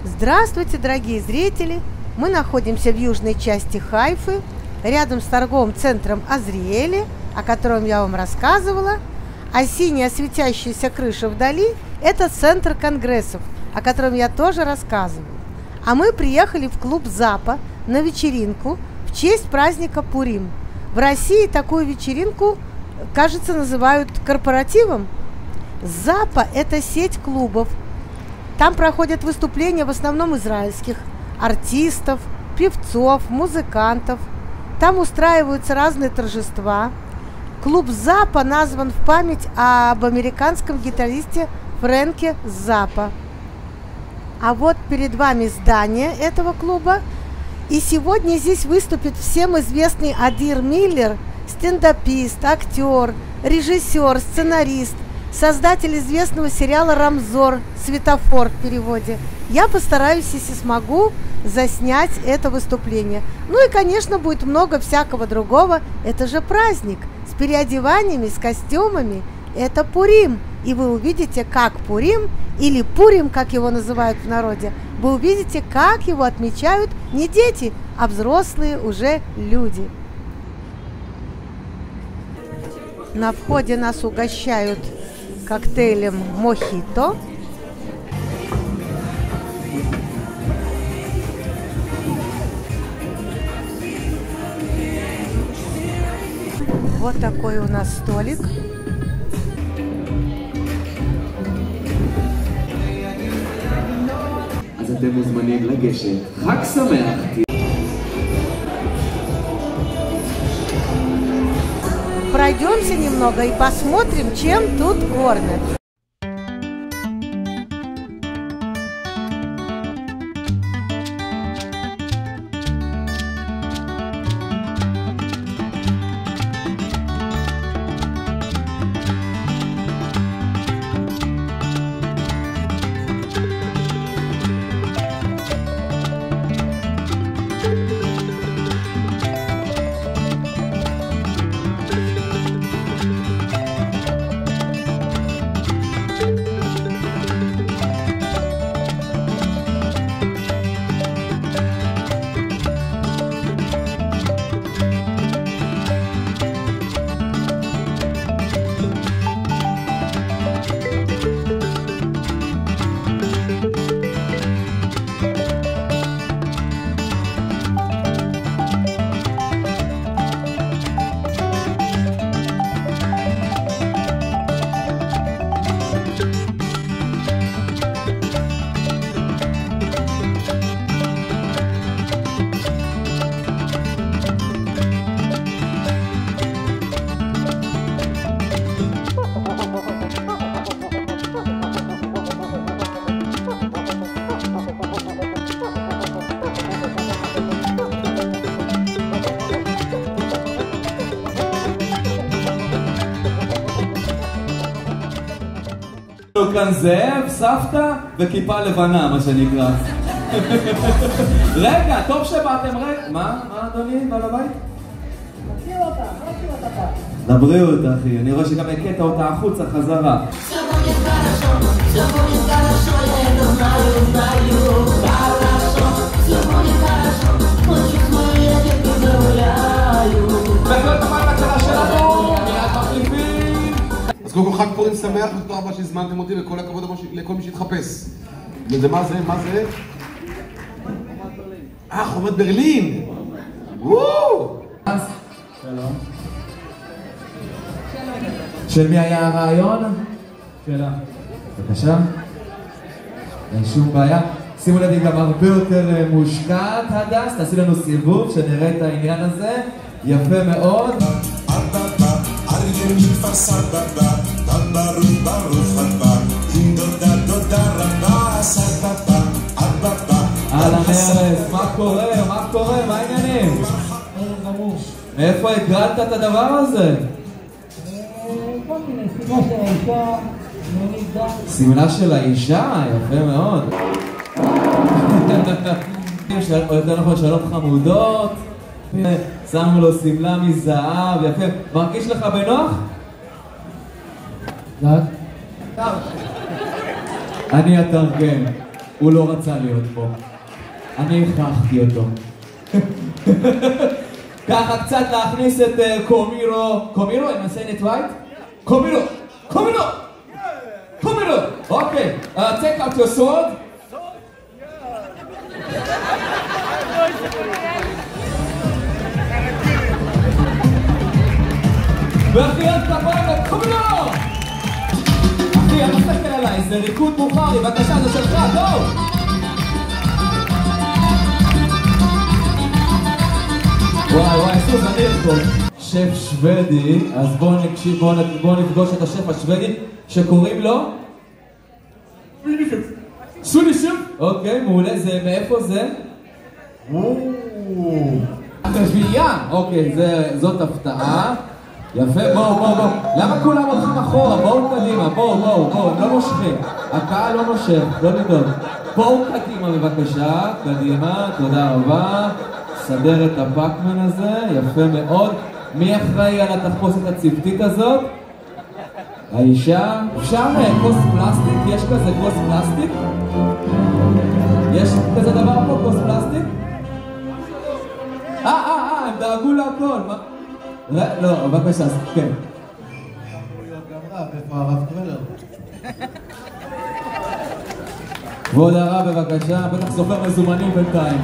Здравствуйте, дорогие зрители! Мы находимся в южной части Хайфы, рядом с торговым центром Азриэли, о котором я вам рассказывала. А синяя светящаяся крыша вдали – это центр конгрессов, о котором я тоже рассказывала. А мы приехали в клуб «Запа» на вечеринку в честь праздника Пурим. В России такую вечеринку, кажется, называют корпоративом. «Запа» – это сеть клубов. Там проходят выступления в основном израильских артистов, певцов, музыкантов. Там устраиваются разные торжества. Клуб «Запа» назван в память об американском гитаристе Фрэнке Заппа. А вот перед вами здание этого клуба. И сегодня здесь выступит всем известный Адир Миллер, стендапист, актер, режиссер, сценарист, создатель известного сериала «Рамзор», «Светофор» в переводе. Я постараюсь, если смогу, заснять это выступление. Ну и, конечно, будет много всякого другого. Это же праздник с переодеваниями, с костюмами. Это Пурим. И вы увидите, как Пурим, или Пурим, как его называют в народе, вы увидите, как его отмечают не дети, а взрослые уже люди. На входе нас угощают коктейлем мохито. Вот такой у нас столик. אז אתם מוזמנים לגשת. חג שמח! Пройдемся немного и посмотрим, чем тут кормят. כאן זאב, סבתא וכיפה לבנה, מה שנקרא. רגע, טוב שבאתם, רגע. מה אדוני, בעל הבית? מכיר אותה, לא מכיר אותה פעם. לבריאות, אחי, אני רואה שגם הקטע אותה החוצה חזרה. בהחלט הבית הקלה שלנו, מיד מחליפים. אז קודם כל חג פורים שמח, ותודה רבה שהזמנתם אותי, וכל הכבוד לכל מי שהתחפש. וזה מה זה? מה זה? חומת ברלין! וואו! שלום. של מי היה הרעיון? שאלה. בבקשה. אין שום בעיה. שימו לב, היא גם הרבה יותר מושקעת, הדס. תעשי לנו סיבוב, שנראה את העניין הזה. יפה מאוד. אהלן ארז, מה קורה? מה קורה? מה העניינים? מאיפה הגעת את הדבר הזה? כל מיני, סימנה של האישה, סימנה של האישה? יפה מאוד. יותר נכון, שלום חמודות. שמו לו סמלה מזהב, יפה. מרגיש לך בנוח? לא. אני אתרגם. הוא לא רצה להיות פה. אני הכרחתי אותו. ככה קצת להכניס את קומירו. קומירו, am I saying it right? קומירו! קומירו! קומירו! אוקיי, take out your sword. והחיית כפיים לקומירו! אחי, אני מסתכל עליי, זה ריקוד בוכרי, בבקשה, זה שלך, טוב! וואי, סוס, אני ארקוד. שף שוודי, אז בואו נקשיב, בואו נפגוש את השף השוודי שקוראים לו? סונישף. אוקיי, מעולה, זה מאיפה זה? השביעייה. אוקיי, זאת הפתעה. יפה, בואו. למה כולם הולכים אחורה? בואו קדימה, בואו, הם לא מושכים. הקהל לא מושך, לא לדאוג. בואו קדימה בבקשה, קדימה, תודה רבה. סדר את הפאקמן הזה, יפה מאוד. מי אחראי על התחפושת הצוותית הזאת? האישה. אפשר כוס פלסטיק? יש כזה כוס פלסטיק? יש כזה דבר פה, כוס פלסטיק? הם דאגו להכל, מה? לא, בבקשה, כן. איפה הרב קרלר? כבוד הרב, בבקשה, בטח סופר מזומנים בינתיים.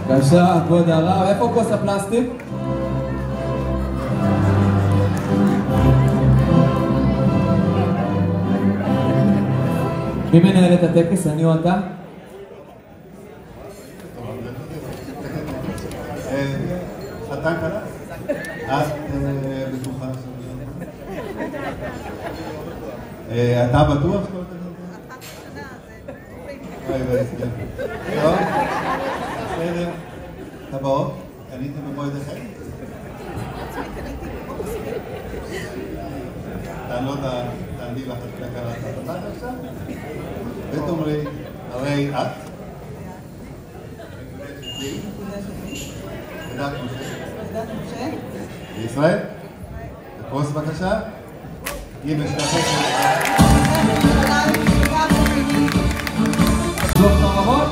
בבקשה, כבוד הרב, איפה כוס הפלסטיק? מי מנהל את הטקס, אני או אתה? חתן קלה? את בטוחה אתה בטוח? טוב, בסדר. טבעות? קניתם במועד אחר? תעני לך את הקלטת עכשיו? ותאמרי, הרי את? דת משה? בישראל? תקרוס בבקשה? אם יש לך זו חרבות?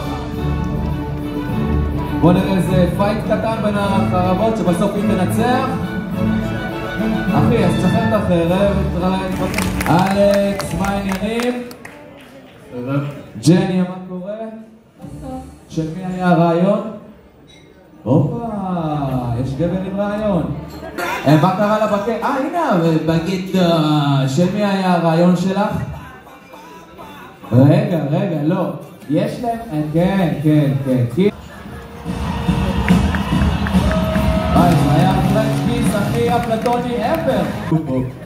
בוא נראה איזה פייט קטן בין החרבות שבסוף היא תנצח. אחי, אז תשחרר את החרב. אלכס, מה העניינים? ג'ניה, מה קורה? של מי היה הרעיון? הופה, יש גבר עם רעיון. מה קרה לבקט? הנה, בקט, של מי היה הרעיון שלך? רגע, לא. יש להם... כן. זה היה פרנצ'קיס הכי אפלטוני ever.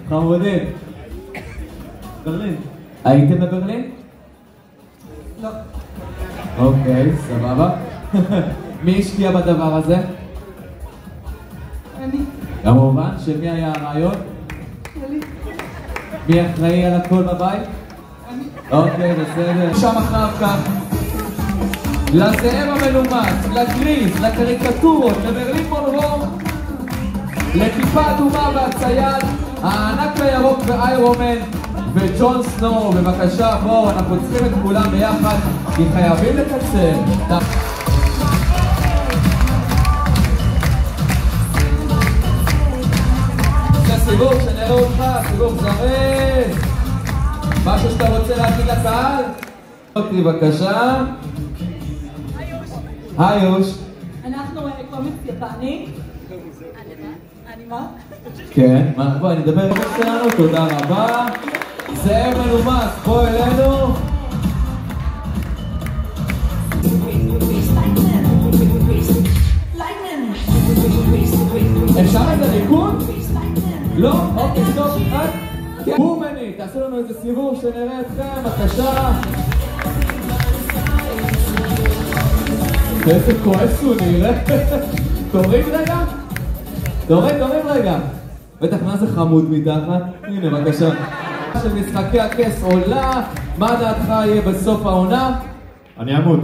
חמודים. ברלין. הייתם בברלין? לא. אוקיי, סבבה. מי השקיע בדבר הזה? אני. כמובן, שמי היה הרעיון? שלי. מי אחראי על הכל בבית? אני. אוקיי, בסדר. שם אחר כך. לזאב המלומד, לגריז, לקריקטורות, לברלין מונרו, לכיפה אדומה והצייד, הענק הירוק ואיירומן וג'ון סנואו. בבקשה, בואו, אנחנו צריכים את כולם ביחד, כי חייבים לקצר. סיבוב, שנראה אותך, סיבוב זרז. משהו שאתה רוצה להגיד לקהל? אותי בבקשה. היוש. אנחנו קומיקס יפני. אנימה? כן, בואי נדבר עם שלנו, תודה רבה. זאב מלומד, בוא אלינו. אפשר איזה ריקוד? לא? אוקיי, טוב, בומני, תעשו לנו איזה סיבוב שנראה אתכם, בבקשה. איזה כועס הוא נראה. תוריד רגע? תוריד רגע. בטח מה זה חמוד מתחת? הנה, בבקשה. של משחקי הכס עולה, מה דעתך יהיה בסוף העונה? אני עמוד.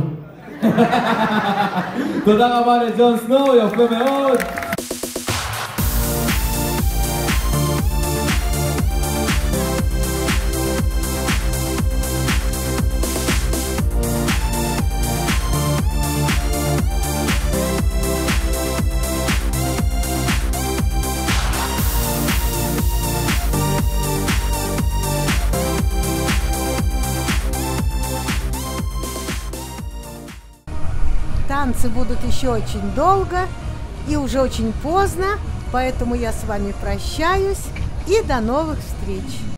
תודה רבה לג'ון סנואו, יפה מאוד. танцы будут еще очень долго и уже очень поздно, поэтому я с вами прощаюсь и до новых встреч.